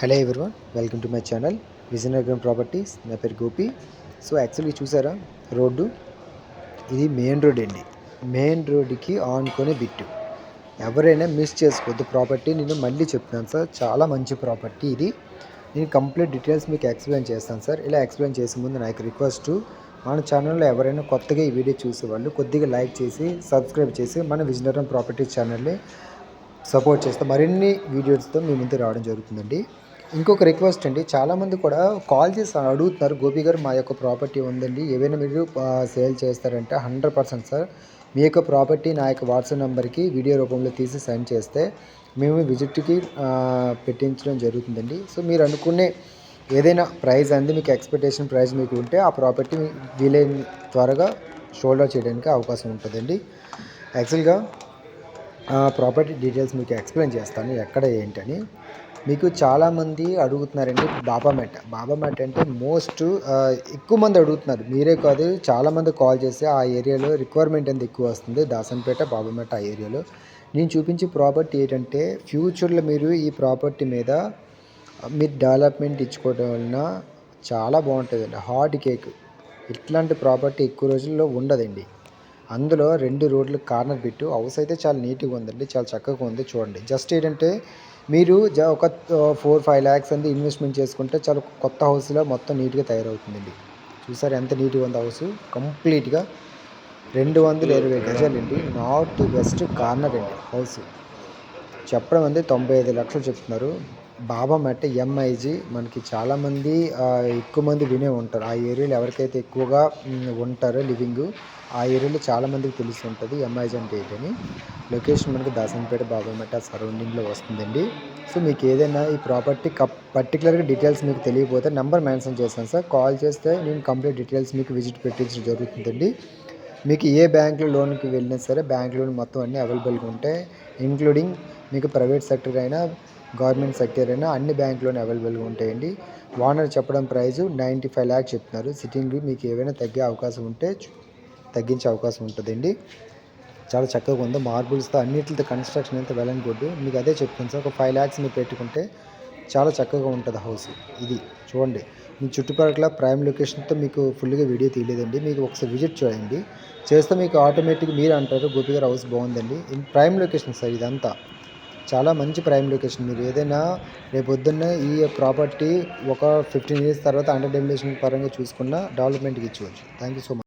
Hello everyone, welcome to my channel Vizianagaram properties. నా పేరు Gopi. So actually చూసారా రోడ్డు, ఇది మెయిన్ రోడ్ అండి. మెయిన్ రోడ్డుకి ఆనుకొని బిట్టు. ఎవరైనా మిస్ చేసుకోవద్దు ప్రాపర్టీ. నేను మళ్ళీ చెప్తున్నాను సార్, చాలా మంచి ప్రాపర్టీ ఇది. నేను కంప్లీట్ డీటెయిల్స్ మీకు ఎక్స్ప్లెయిన్ చేస్తాను సార్. ఇలా ఎక్స్ప్లెయిన్ చేసే ముందు నాకు రిక్వెస్ట్, మన ఛానల్లో ఎవరైనా కొత్తగా ఈ వీడియో చూసేవాళ్ళు కొద్దిగా లైక్ చేసి సబ్స్క్రైబ్ చేసి మన విజయనగరం ప్రాపర్టీస్ ఛానల్ని సపోర్ట్ చేస్తే మరిన్ని వీడియోస్తో మీ ముందు రావడం జరుగుతుందండి. ఇంకొక రిక్వెస్ట్ అండి, చాలామంది కూడా కాల్ చేసి అడుగుతున్నారు, గోపి గారు మా యొక్క ప్రాపర్టీ ఉందండి, ఏవైనా మీరు సేల్ చేస్తారంటే 100% సార్. మీ యొక్క ప్రాపర్టీ నా యొక్క వాట్సాప్ నెంబర్కి వీడియో రూపంలో తీసి సెండ్ చేస్తే మేము విజిట్కి పెట్టించడం జరుగుతుందండి. సో మీరు అనుకునే ఏదైనా ప్రైస్ అనేది మీకు ఎక్స్పెక్టేషన్ ప్రైస్ మీకు ఉంటే ఆ ప్రాపర్టీ వీలైన త్వరగా షోల్డర్ చేయడానికి అవకాశం ఉంటుందండి. యాక్చువల్గా ప్రాపర్టీ డీటెయిల్స్ మీకు ఎక్స్ప్లెయిన్ చేస్తాను ఎక్కడ ఏంటని. మీకు చాలామంది అడుగుతున్నారండి బాబా మ్యాట్ అంటే మోస్ట్ ఎక్కువ మంది అడుగుతున్నారు, మీరే కాదు చాలామంది కాల్ చేసి ఆ ఏరియాలో రిక్వైర్మెంట్ ఎంత ఎక్కువ వస్తుంది, దాసన్పేట బాబా మ్యాట్ ఆ ఏరియాలో. నేను చూపించే ప్రాపర్టీ ఏంటంటే ఫ్యూచర్లో మీరు ఈ ప్రాపర్టీ మీద మీరు డెవలప్మెంట్ ఇచ్చుకోవడం వలన చాలా బాగుంటుందండి. హార్డ్ కేక్ ఇట్లాంటి ప్రాపర్టీ ఎక్కువ రోజుల్లో ఉండదండి. అందులో 2 రోడ్లు కార్నర్ బిట్టు. హౌస్ అయితే చాలా నీట్గా ఉందండి, చాలా చక్కగా ఉంది. చూడండి, జస్ట్ ఏంటంటే మీరు ఒక 4-5 lakhs అంది ఇన్వెస్ట్మెంట్ చేసుకుంటే చాలా కొత్త హౌస్లో మొత్తం నీట్గా తయారవుతుందండి. చూసారు ఎంత నీట్గా ఉంది హౌస్. కంప్లీట్గా 220 గజాలండి. నార్త్ వెస్ట్ కార్నర్ అండి హౌస్. చెప్పడం అంది 95 లక్షలు చెప్తున్నారు. బాబా మ్యాట్ ఎంఐజీ మనకి చాలామంది ఎక్కువ మంది వినే ఉంటారు. ఆ ఏరియాలో ఎవరికైతే ఎక్కువగా ఉంటారో లివింగ్, ఆ ఏరియాలో చాలామందికి తెలిసి ఉంటుంది ఎంఐజీ అంటే ఏంటని. లొకేషన్ మనకి దాసన్పేట బాబా మ్యాట్ సరౌండింగ్లో వస్తుందండి. సో మీకు ఏదైనా ఈ ప్రాపర్టీ పర్టికులర్గా డీటెయిల్స్ మీకు తెలియకపోతే నెంబర్ మెన్షన్ చేస్తాను సార్. కాల్ చేస్తే నేను కంప్లీట్ డీటెయిల్స్ మీకు విజిట్ పెట్టించడం జరుగుతుందండి. మీకు ఏ బ్యాంకులో లోన్కి వెళ్ళినా సరే బ్యాంక్ లోన్ మొత్తం అన్నీ అవైలబుల్గా ఉంటాయి. ఇంక్లూడింగ్ మీకు ప్రైవేట్ సెక్టర్ అయినా గవర్నమెంట్ సెక్టర్ అయినా అన్ని బ్యాంకులోనే అవైలబుల్గా ఉంటాయండి. ఓనర్ చెప్పడం ప్రైజు 95 lakhs చెప్తున్నారు. సిట్టింగ్ మీకు ఏవైనా తగ్గే అవకాశం ఉంటే తగ్గించే అవకాశం ఉంటుందండి. చాలా చక్కగా ఉంది, మార్బుల్స్తో అన్నిటితో కన్స్ట్రక్షన్ అయితే వెల్ అండ్ గుడ్. మీకు అదే చెప్తాను సార్, ఒక 5 lakhs మీరు పెట్టుకుంటే చాలా చక్కగా ఉంటుంది హౌస్. ఇది చూడండి, మీ చుట్టుపక్కల ప్రైమ్ లొకేషన్తో మీకు ఫుల్గా వీడియో తీయలేదండి. మీకు ఒకసారి విజిట్ చేయండి, చేస్తే మీకు ఆటోమేటిక్గా మీరు అంటారు గోపి గారు హౌస్ బాగుందండి. ప్రైమ్ లొకేషన్ సార్ ఇదంతా, చాలా మంచి ప్రైమ్ లొకేషన్. మీరు ఏదైనా రేపు పొద్దున్న ఈ ప్రాపర్టీ ఒక 15 years తర్వాత అండర్ డెమోలిషన్ పరంగా చూసుకున్న డెవలప్మెంట్కి ఇచ్చుకోవచ్చు. Thank you so much.